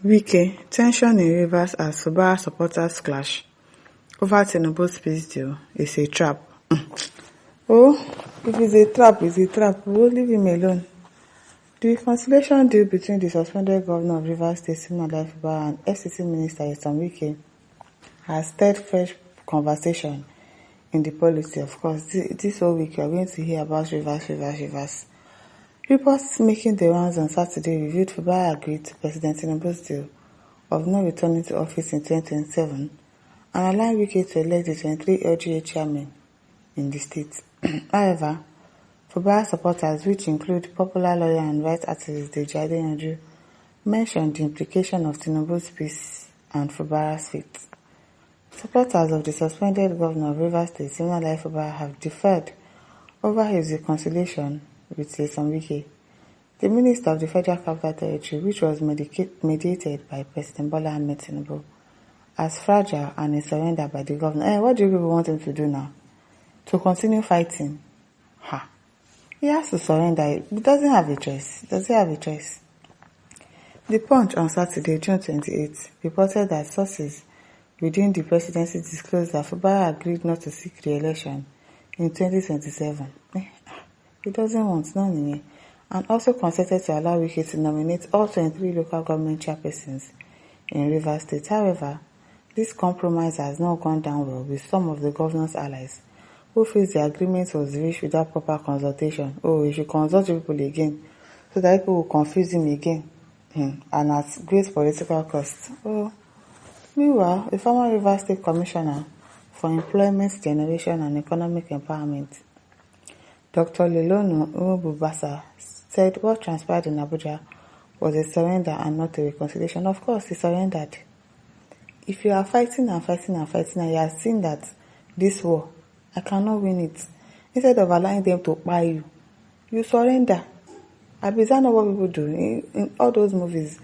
Wike, tension in Rivers as Fubara supporters clash over Tinubu's peace deal is a trap. Oh, if it's a trap, it's a trap. We'll leave him alone. The reconciliation deal between the suspended governor of Rivers State, Fubara, and FCC Minister Wike has stirred fresh conversation in the policy. Of course, this whole week we are going to hear about Rivers. Reports making the rounds on Saturday revealed Fubara agreed to President Tinubu's deal of not returning to office in 2027 and allowing Wike to elect the 23 LGA chairmen in the state. However, Fubara supporters, which include popular lawyer and rights activist Deji Adeyanju, mentioned the implication of Tinubu's peace and Fubara's fate. Supporters of the suspended governor of Rivers State, Fubara, have deferred over his reconciliation with Wike, the minister of the Federal Capital Territory, which was mediated by President Bola Ahmed Tinubu, as fragile and a surrender by the governor. What do you people want him to do now? To continue fighting? He has to surrender. He doesn't have a choice. Does he have a choice? The Punch on Saturday, June 28, reported that sources within the presidency disclosed that Fubara agreed not to seek re-election in 2027. He doesn't want none, and also consented to allow Wike to nominate all 23 local government chairpersons in Rivers State. However, this compromise has not gone down well with some of the governor's allies, who feel the agreement was reached without proper consultation. We should consult people again, so that people will confuse him again, and at great political cost. Meanwhile, the former Rivers State Commissioner for Employment Generation and Economic Empowerment, Dr. Lilonu Ububasa, said what transpired in Abuja was a surrender and not a reconciliation. Of course, he surrendered. If you are fighting and you are seeing that this war, I cannot win it, instead of allowing them to buy you, you surrender. Is that not what people do? In all those movies,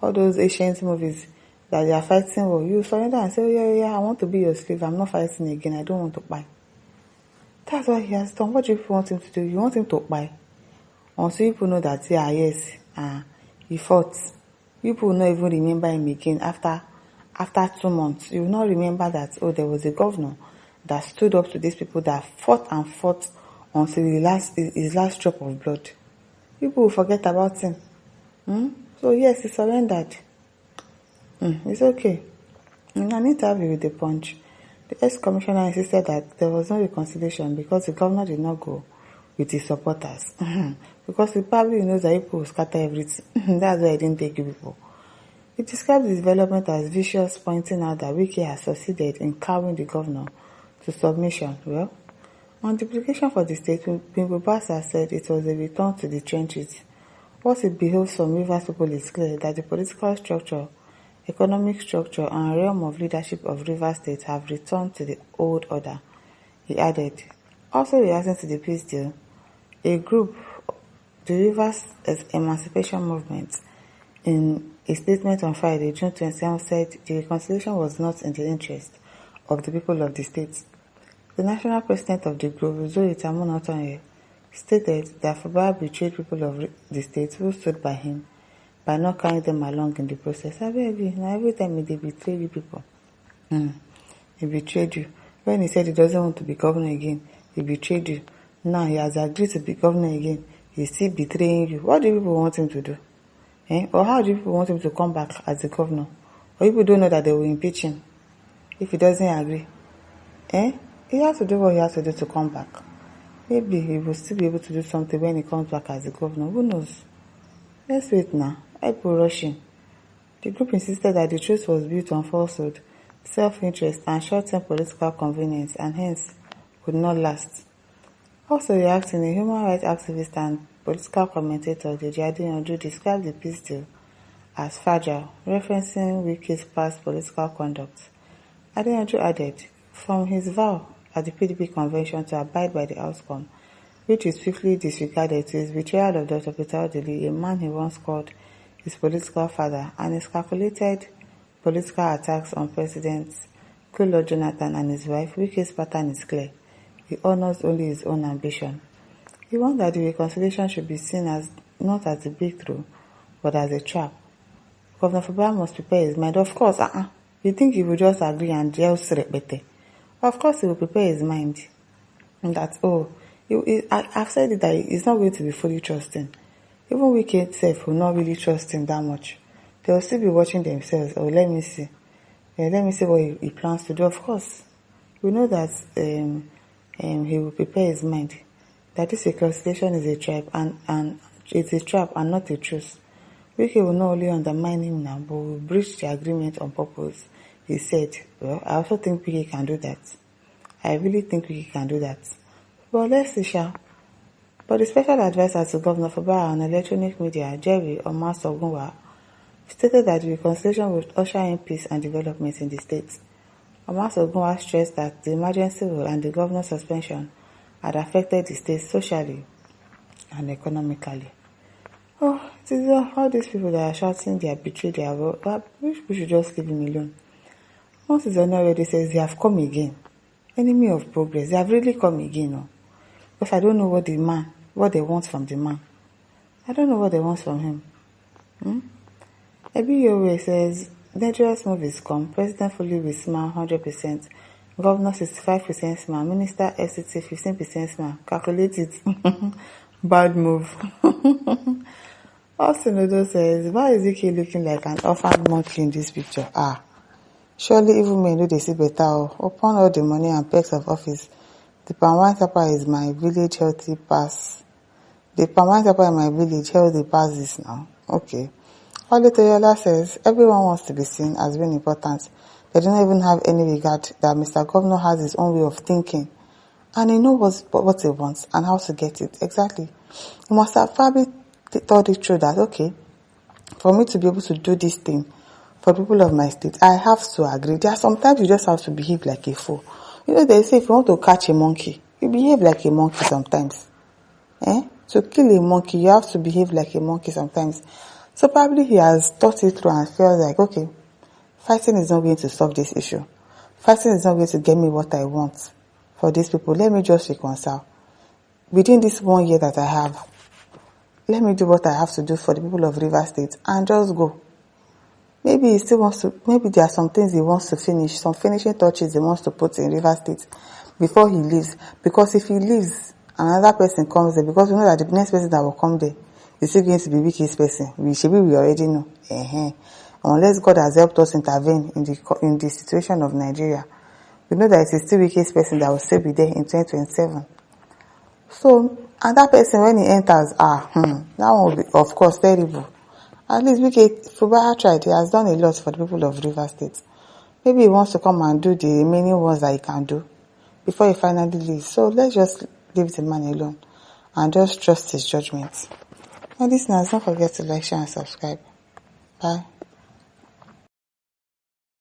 all those ancient movies that they are fighting war, you surrender and say, I want to be your slave, I'm not fighting again, I don't want to buy. That's what he has done. What do you want him to do? You want him to buy? Until people know that, he fought. People will not even remember him again after 2 months. You will not remember that, there was a governor that stood up to these people that fought until his last drop of blood. People will forget about him. So yes, he surrendered. It's okay. In an interview with The Punch, the ex-commissioner insisted that there was no reconciliation because the governor did not go with his supporters. Because he probably knows that people will scatter everything. That's why he didn't take you people. He described the development as vicious, pointing out that Wike has succeeded in cowing the governor to submission. Well, on the application for the state, Ububasa said it was a return to the trenches. What it behoves from Rivers people is clear that the political structure, economic structure, and realm of leadership of Rivers State have returned to the old order, he added. Also reacting to the peace deal, a group, the Rivers Emancipation Movement, in a statement on Friday, June 27, said the reconciliation was not in the interest of the people of the state. The national president of the group, Zoe Tamunotonye, stated that Fubara betrayed people of the state who stood by him by not carrying them along in the process. I beg you, now every time they betray you people, he betrayed you. When he said he doesn't want to be governor again, he betrayed you. Now he has agreed to be governor again, he's still betraying you. What do people want him to do? Or how do people want him to come back as the governor? Or people don't know that they will impeach him if he doesn't agree? He has to do what he has to do to come back. Maybe he will still be able to do something when he comes back as the governor. Who knows? Let's wait now. People rushing. The group insisted that the truth was built on falsehood, self-interest, and short-term political convenience, and hence would not last. Also reacting, a human rights activist and political commentator Deji Adeyanju described the peace deal as fragile, referencing Wike's past political conduct. Adeyanju added, from his vow at the PDP convention to abide by the outcome, which is swiftly disregarded, to his betrayal of Dr. Peter Odili, a man he once called his political father, and his calculated political attacks on Presidents Goodluck Jonathan and his wife, Wike's pattern is clear. He honors only his own ambition. He wants that the reconciliation should be seen as not as a breakthrough, but as a trap. Governor Fubara must prepare his mind. Of course, you think he will just agree and just repete? Of course, he will prepare his mind. And that, I've said it that he's not going to be fully trusting. Even Wike itself will not really trust him that much. They will still be watching themselves. Oh, let me see. Let me see what he plans to do. Of course, we know that he will prepare his mind. That this reconciliation is a trap and it's a trap and not a truth. Wike will not only undermine him now, but will breach the agreement on purpose. He said, well, I also think Wike can do that. I really think Wike can do that. But let's see, sha. But the special advisor to Governor Fubara on electronic media, Jerry Omasogunwa, stated that the reconciliation would usher in peace and development in the state. Omasogunwa stressed that the emergency rule and the governor's suspension had affected the state socially and economically. It is all these people that are shouting they are betrayed, we should just leave him alone. Once it's already says they have come again. Enemy of progress, they have really come again. Because I don't know what they want from the man. I don't know what they want from him. Ebiyowe says, dangerous movies come. President fully with smile, 100%. Governor 65% smile. Minister FCT 15% smile. Calculate it. Bad move. Tinubu says, why is he looking like an orphan monkey in this picture? Surely evil men know they see better. Upon all the money and perks of office, the palm wine supper is my village healthy pass. The palm wine supper in my village healthy pass this now. Okay. Toyola says, everyone wants to be seen as being important. They don't even have any regard that Mr. Governor has his own way of thinking. And he knows what he wants and how to get it. Exactly. He must have probably thought it through that, okay, for me to be able to do this thing for people of my state, I have to agree. There are sometimes you just have to behave like a fool. They say if you want to catch a monkey, you behave like a monkey sometimes. To kill a monkey, you have to behave like a monkey sometimes. So probably he has thought it through and feels like, okay, fighting is not going to solve this issue. Fighting is not going to get me what I want for these people. Let me just reconcile. Within this 1 year that I have, let me do what I have to do for the people of Rivers State and just go. Maybe he still wants to, maybe there are some things he wants to finish, some finishing touches he wants to put in Rivers State before he leaves. Because if he leaves, another person comes there, because we know that the next person that will come there is still going to be Wike's person. We already know. Unless God has helped us intervene in the situation of Nigeria, we know that it is still Wike's person that will still be there in 2027. So, and that person, when he enters, that one will be, of course, terrible. At least Fubara tried. He has done a lot for the people of Rivers State. Maybe he wants to come and do the remaining ones that he can do before he finally leaves. So let's just leave the man alone and just trust his judgment. And listeners, don't forget to like, share, and subscribe. Bye.